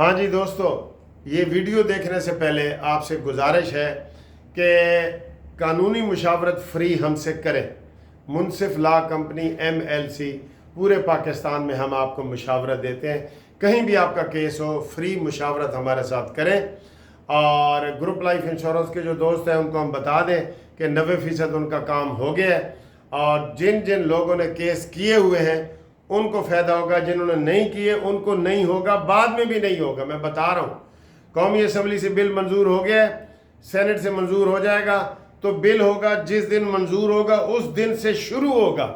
ہاں جی دوستو، یہ ویڈیو دیکھنے سے پہلے آپ سے گزارش ہے کہ قانونی مشاورت فری ہم سے کریں۔ منصف لا کمپنی MLC پورے پاکستان میں ہم آپ کو مشاورت دیتے ہیں۔ کہیں بھی آپ کا کیس ہو، فری مشاورت ہمارے ساتھ کریں۔ اور گروپ لائف انشورنس کے جو دوست ہیں ان کو ہم بتا دیں کہ 90% ان کا کام ہو گیا ہے، اور جن جن لوگوں نے کیس کیے ہوئے ہیں ان کو فائدہ ہوگا، جنہوں نے نہیں کیے ان کو نہیں ہوگا، بعد میں بھی نہیں ہوگا۔ میں بتا رہا ہوں، قومی اسمبلی سے بل منظور ہو گیا ہے، سینٹ سے منظور ہو جائے گا، تو بل ہوگا جس دن منظور ہوگا اس دن سے شروع ہوگا۔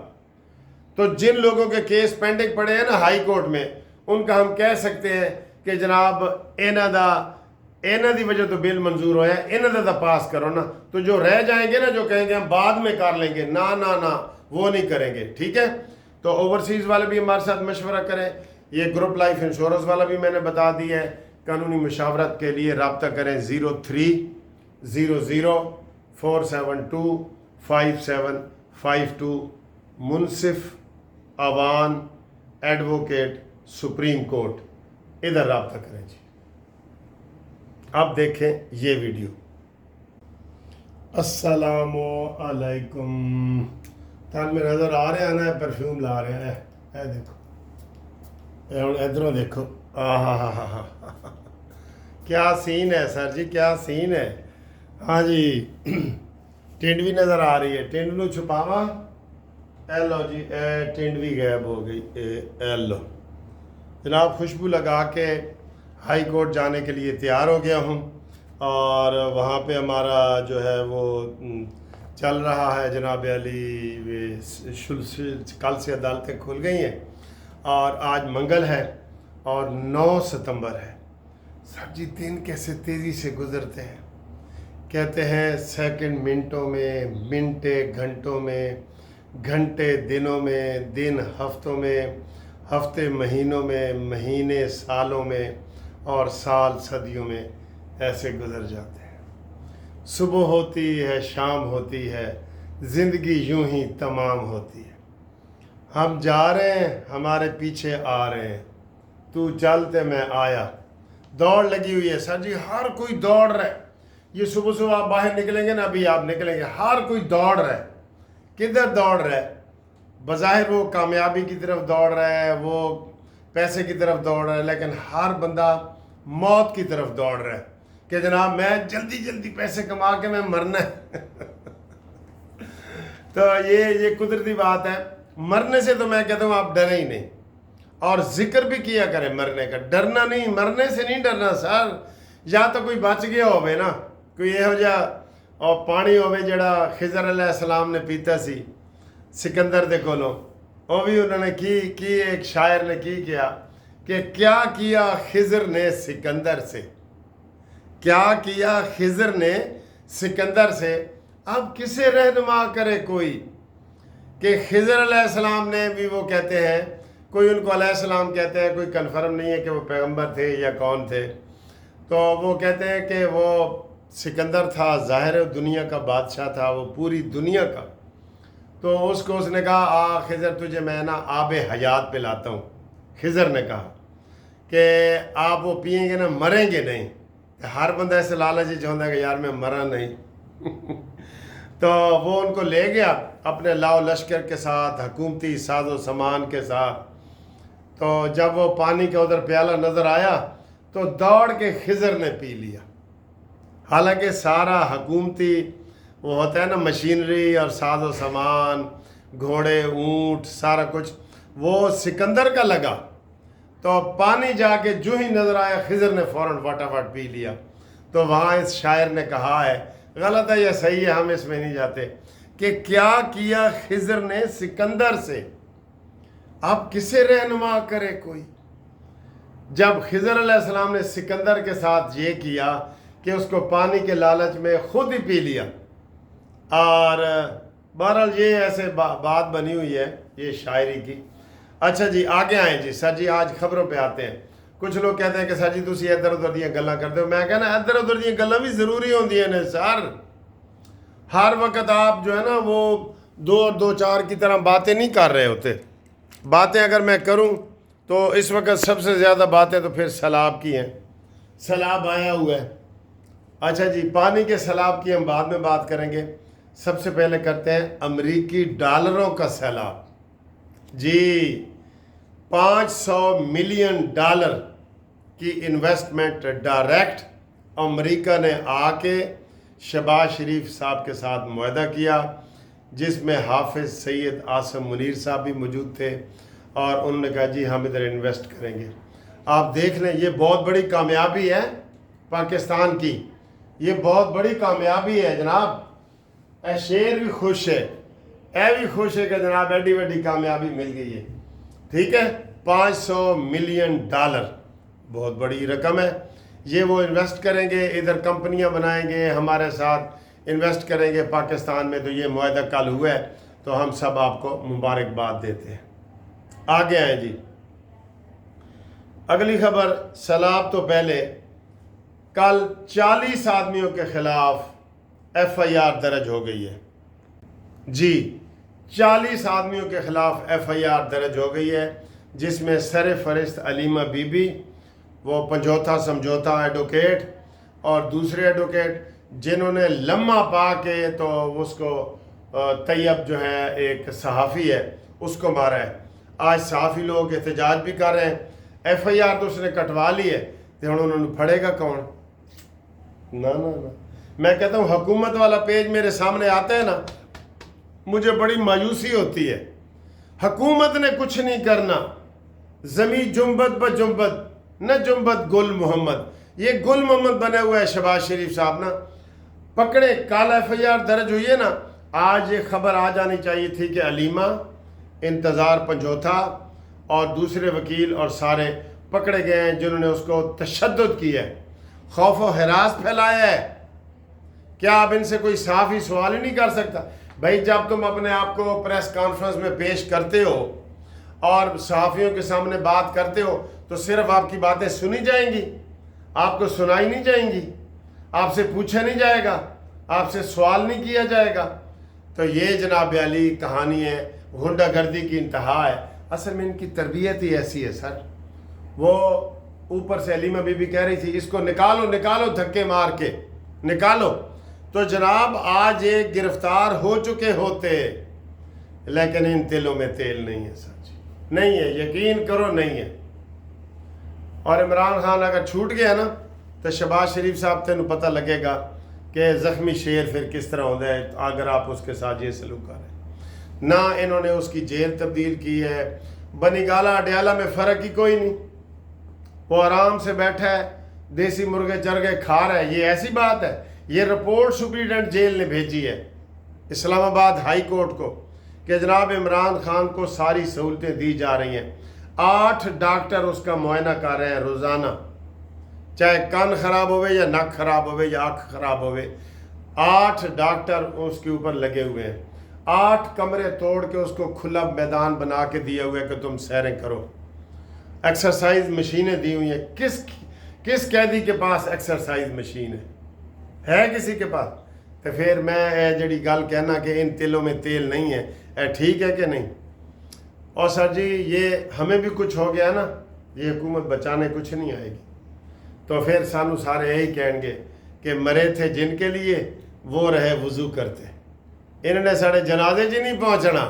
تو جن لوگوں کے کیس پینڈنگ پڑے ہیں نا ہائی کورٹ میں، ان کا ہم کہہ سکتے ہیں کہ جناب اینا دی وجہ تو بل منظور ہویا ہے، اینا دا پاس کرو نا۔ تو جو رہ جائیں گے نا، جو کہیں گے ہم بعد میں کر لیں گے، نا وہ نہیں کریں گے، ٹھیک ہے؟ تو اوورسیز والے بھی ہمارے ساتھ مشورہ کریں۔ یہ گروپ لائف انشورنس والا بھی میں نے بتا دیا ہے۔ قانونی مشاورت کے لیے رابطہ کریں 030047255752 منصف اوان ایڈوکیٹ سپریم کورٹ، ادھر رابطہ کریں جی۔ اب دیکھیں یہ ویڈیو۔ السلام علیکم۔ تھان میں نظر آ رہے ہیں نا، پرفیوم لا رہے ہیں، اے دیکھو، اے ہن ادھروں دیکھو، ہاں کیا سین ہے سر جی، کیا سین ہے۔ ہاں جی، ٹنڈ بھی نظر آ رہی ہے، ٹنڈ نو چھپاوا، اے لو جی، اے ٹنڈ بھی غائب ہو گئی، اے لو جناب۔ خوشبو لگا کے ہائی کورٹ جانے کے لیے تیار ہو گیا ہوں، اور وہاں پہ ہمارا جو ہے وہ چل رہا ہے جناب علی۔ کل سے عدالتیں کھل گئی ہیں اور آج منگل ہے اور 9 ستمبر ہے۔ سر جی دن کیسے تیزی سے گزرتے ہیں، کہتے ہیں سیکنڈ منٹوں میں، منٹے گھنٹوں میں، گھنٹے دنوں میں، دن ہفتوں میں، ہفتے مہینوں میں، مہینے سالوں میں، اور سال صدیوں میں ایسے گزر جاتے ہیں۔ صبح ہوتی ہے، شام ہوتی ہے، زندگی یوں ہی تمام ہوتی ہے۔ ہم جا رہے ہیں، ہمارے پیچھے آ رہے ہیں، تو چلتے میں آیا۔ دوڑ لگی ہوئی ہے سر جی، ہر کوئی دوڑ رہا ہے۔ یہ صبح آپ باہر نکلیں گے نا، ابھی آپ نکلیں گے، ہر کوئی دوڑ رہا ہے۔ کدھر دوڑ رہا ہے؟ بظاہر وہ کامیابی کی طرف دوڑ رہا ہے، وہ پیسے کی طرف دوڑ رہا ہے، لیکن ہر بندہ موت کی طرف دوڑ رہا ہے کہ جناب میں جلدی پیسے کما کے میں مرنا ہے۔ تو یہ قدرتی بات ہے۔ مرنے سے تو میں کہتا ہوں آپ ڈریں ہی نہیں، اور ذکر بھی کیا کریں مرنے کا۔ ڈرنا نہیں، مرنے سے نہیں ڈرنا سر۔ یا تو کوئی بچ گیا ہوئے نا، کوئی یہو جا اور پانی ہوئے جڑا خضر علیہ السلام نے پیتا سی سکندر دے کولوں، وہ بھی انہوں نے کی ایک شاعر نے کیا کہ کیا کیا خضر نے سکندر سے، کیا کیا خضر نے سکندر سے۔ اب کسے رہنما کرے کوئی کہ خضر علیہ السلام نے بھی، وہ کہتے ہیں کوئی ان کو علیہ السلام کہتے ہیں، کوئی کنفرم نہیں ہے کہ وہ پیغمبر تھے یا کون تھے، تو وہ کہتے ہیں کہ وہ سکندر تھا، ظاہر دنیا کا بادشاہ تھا، وہ پوری دنیا کا۔ تو اس نے کہا آ خضر تجھے میں نا آب حیات پلاتا ہوں۔ خضر نے کہا کہ آپ وہ پئیں گے نا مریں گے نہیں۔ ہر بندہ ایسے لالچ چاہتا ہے کہ یار میں مرا نہیں۔ تو وہ ان کو لے گیا اپنے لاؤ لشکر کے ساتھ، حکومتی ساز و سامان کے ساتھ۔ تو جب وہ پانی کا ادھر پیالہ نظر آیا تو دوڑ کے خضر نے پی لیا، حالانکہ سارا حکومتی وہ ہوتا ہے نا مشینری اور ساز و سامان، گھوڑے، اونٹ، سارا کچھ وہ سکندر کا لگا۔ تو پانی جا کے جو ہی نظر آیا خضر نے فوراً فٹافٹ پی لیا۔ تو وہاں اس شاعر نے کہا ہے، غلط ہے یا صحیح ہے ہم اس میں نہیں جاتے، کہ کیا کیا خضر نے سکندر سے۔ اب کسے رہنما کرے کوئی؟ جب خضر علیہ السلام نے سکندر کے ساتھ یہ کیا کہ اس کو پانی کے لالچ میں خود ہی پی لیا، اور بہرحال یہ ایسے بات بنی ہوئی ہے یہ شاعری کی۔ اچھا جی آگے آئیں جی سر جی، آج خبروں پہ آتے ہیں۔ کچھ لوگ کہتے ہیں کہ سر جی تسی ادھر ادھر دیاں گلاں کرتے ہو۔ میں کہنا ادھر ادھر دیاں گلاں بھی ضروری ہوندیاں نے سر۔ ہر وقت آپ جو ہے نا وہ دو اور دو چار کی طرح باتیں نہیں کر رہے ہوتے۔ باتیں اگر میں کروں تو اس وقت سب سے زیادہ باتیں تو پھر سیلاب کی ہیں، سیلاب آیا ہوا ہے۔ اچھا جی، پانی کے سیلاب کی ہم بعد میں بات کریں گے، سب سے پہلے کرتے ہیں امریکی ڈالروں کا سیلاب۔ جی 500 ملین ڈالر کی انویسٹمنٹ ڈائریکٹ امریکہ نے آ کے شہباز شریف صاحب کے ساتھ معاہدہ کیا، جس میں حافظ سید عاصم منیر صاحب بھی موجود تھے، اور انہوں نے کہا جی ہم ادھر انویسٹ کریں گے۔ آپ دیکھ لیں، یہ بہت بڑی کامیابی ہے پاکستان کی، یہ بہت بڑی کامیابی ہے جناب۔ اے شیر بھی خوش ہے، اے بھی خوش ہے کہ جناب ایڈی وڈی کامیابی مل گئی ہے، ٹھیک ہے۔ 500 ملین ڈالر بہت بڑی رقم ہے، یہ وہ انویسٹ کریں گے، ادھر کمپنیاں بنائیں گے، ہمارے ساتھ انویسٹ کریں گے پاکستان میں۔ تو یہ معاہدہ کل ہوا ہے، تو ہم سب آپ کو مبارکباد دیتے ہیں۔ آگے آئیں جی، اگلی خبر سیلاب تو پہلے کل 40 آدمیوں کے خلاف ایف آئی آر درج ہو گئی ہے۔ جی 40 آدمیوں کے خلاف ایف آئی آر درج ہو گئی ہے، جس میں سر فہرست علیمہ بی بی، وہ پنجوتھا سمجھوتا ایڈوکیٹ، اور دوسرے ایڈوکیٹ جنہوں نے لمحہ پا کے تو اس کو طیب جو ہے ایک صحافی ہے اس کو مارا ہے۔ آج صحافی لوگ احتجاج بھی کر رہے ہیں، ایف آئی آر تو اس نے کٹوا لی ہے، تو انہوں نے پڑھے گا کون؟ نہ میں کہتا ہوں حکومت والا پیج میرے سامنے آتا ہے نا، مجھے بڑی مایوسی ہوتی ہے۔ حکومت نے کچھ نہیں کرنا، زمیں جنبت بہ جنبت نہ جنبت گل محمد، یہ گل محمد بنے ہوا ہے شہباز شریف صاحب نا، پکڑے کل ایف آئی آر درج ہوئی ہے نا۔ آج یہ خبر آ جانی چاہیے تھی کہ علیمہ، انتظار پنجوتھا اور دوسرے وکیل اور سارے پکڑے گئے ہیں جنہوں نے اس کو تشدد کیا ہے، خوف و ہراس پھیلایا ہے۔ کیا اب ان سے کوئی صحافی سوال ہی نہیں کر سکتا؟ بھائی جب تم اپنے آپ کو پریس کانفرنس میں پیش کرتے ہو اور صحافیوں کے سامنے بات کرتے ہو تو صرف آپ کی باتیں سنی جائیں گی، آپ کو سنائی نہیں جائیں گی، آپ سے پوچھا نہیں جائے گا، آپ سے سوال نہیں کیا جائے گا۔ تو یہ جناب علی کہانی ہے، غنڈہ گردی کی انتہا ہے۔ اصل میں ان کی تربیت ہی ایسی ہے سر۔ وہ اوپر سے علیمہ بی بی کہہ رہی تھی اس کو نکالو نکالو دھکے مار کے نکالو، تو جناب آج ایک گرفتار ہو چکے ہوتے، لیکن ان تیلوں میں تیل نہیں ہے سر جی، نہیں ہے، یقین کرو نہیں ہے۔ اور عمران خان اگر چھوٹ گیا نا تو شہباز شریف صاحب تینوں پتہ لگے گا کہ زخمی شیر پھر کس طرح ہوتا ہے اگر آپ اس کے ساتھ یہ سلوک کر رہے ہیں۔ نہ انہوں نے اس کی جیل تبدیل کی ہے، بنی گالا اڈیالہ میں فرق ہی کوئی نہیں، وہ آرام سے بیٹھا ہے، دیسی مرغے چرگے کھا رہا ہے۔ یہ ایسی بات ہے؟ یہ رپورٹ سپریڈنٹ جیل نے بھیجی ہے اسلام آباد ہائی کورٹ کو کہ جناب عمران خان کو ساری سہولتیں دی جا رہی ہیں۔ 8 ڈاکٹر اس کا معائنہ کر رہے ہیں روزانہ، چاہے کان خراب ہوئے یا نک خراب ہوئے یا آنکھ خراب ہوئے، 8 ڈاکٹر اس کے اوپر لگے ہوئے ہیں۔ 8 کمرے توڑ کے اس کو کھلا میدان بنا کے دیا ہوا ہے کہ تم سیریں کرو، ایکسرسائز مشینیں دی ہوئی ہیں۔ کس قیدی کے پاس ایکسرسائز مشین ہے کسی کے پاس؟ تو پھر میں جڑی گل کہنا کہ ان تیلوں میں تیل نہیں ہے، ٹھیک ہے کہ نہیں؟ اور سر جی یہ ہمیں بھی کچھ ہو گیا نا، یہ حکومت بچانے کچھ نہیں آئے گی، تو پھر سانو سارے یہی کہیں گے کہ مرے تھے جن کے لیے وہ رہے وضو کرتے، انہوں نے سارے جنازے جی نہیں پہنچنا،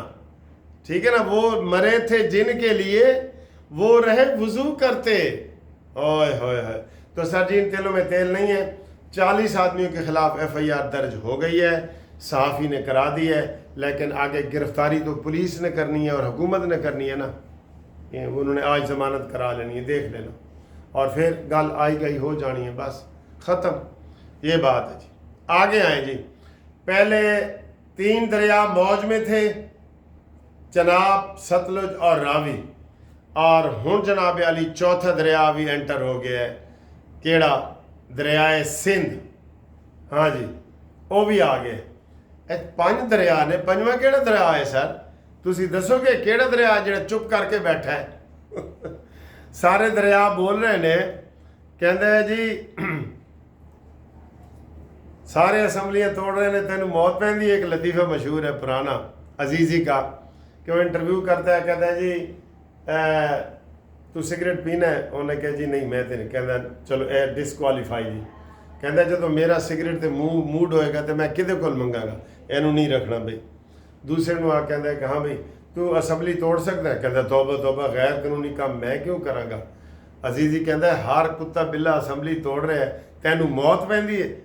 ٹھیک ہے نا؟ وہ مرے تھے جن کے لیے وہ رہے وضو کرتے، اوئے ہوئے ہوئے۔ تو سر جی ان تیلوں میں تیل نہیں ہے۔ 40 آدمیوں کے خلاف ایف آئی آر درج ہو گئی ہے، صحافی نے کرا دی ہے، لیکن آگے گرفتاری تو پولیس نے کرنی ہے اور حکومت نے کرنی ہے نا، انہوں نے آج ضمانت کرا لینی ہے، دیکھ لینا، اور پھر گل آئی گئی ہو جانی ہے، بس ختم، یہ بات ہے جی۔ آگے آئیں جی، پہلے 3 دریا موج میں تھے، چناب، ستلج اور راوی، اور ہن جناب علی چوتھا دریا بھی انٹر ہو گیا ہے، کیڑا؟ دریائے سندھ، ہاں جی وہ بھی آ گئے۔ 5 دریا نے، 5واں کیڑا دریا ہے سر؟ تسی دسو گے کیڑا دریا جڑا چپ کر کے بیٹھا ہے؟ سارے دریا بول رہے نے، کہندے ہیں جی سارے اسمبلیاں توڑ رہے ہیں، تینوں موت پہندی۔ ایک لطیفہ مشہور ہے پرانا عزیزی کا، کہ وہ انٹرویو کرتا ہے، کہتا ہے جی ਤੂੰ ਸਿਗਰਟ ਪੀਣਾ ਹੈ? ਉਹਨੇ ਕਿਹਾ ਜੀ ਨਹੀਂ ਮੈਂ ਤੇ ਨਹੀਂ। ਕਹਿੰਦਾ ਚਲੋ ਇਹ ਡਿਸਕੁਆਲੀਫਾਈ ਜੀ। ਕਹਿੰਦਾ ਜਦੋਂ ਮੇਰਾ ਸਿਗਰਟ ਤੇ ਮੂਡ ਹੋਏਗਾ ਤੇ ਮੈਂ ਕਿਹਦੇ ਕੋਲ ਮੰਗਾਂਗਾ, ਇਹਨੂੰ ਨਹੀਂ ਰੱਖਣਾ ਬਈ। ਦੂਸਰੇ ਨੂੰ ਆ ਕਹਿੰਦਾ ਕਿ ਹਾਂ ਬਈ ਤੂੰ ਅਸੈਂਬਲੀ ਤੋੜ ਸਕਦਾ ਹੈ? ਕਹਿੰਦਾ ਤੋਬਾ ਤੋਬਾ, ਗੈਰ ਕਾਨੂੰਨੀ ਕੰਮ ਮੈਂ ਕਿਉਂ ਕਰਾਂਗਾ। ਅਜ਼ੀਜ਼ੀ ਕਹਿੰਦਾ ਹਰ ਕੁੱਤਾ ਬਿੱਲਾ ਅਸੈਂਬਲੀ ਤੋੜ ਰਿਹਾ ਹੈ, ਤੈਨੂੰ ਮੌਤ ਪੈਂਦੀ ਹੈ,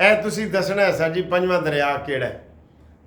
ਇਹ ਤੁਸੀਂ ਦੱਸਣਾ ਹੈ ਸਰ ਜੀ 5ਵਾਂ ਦਰਿਆ ਕਿਹੜਾ ਹੈ,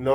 9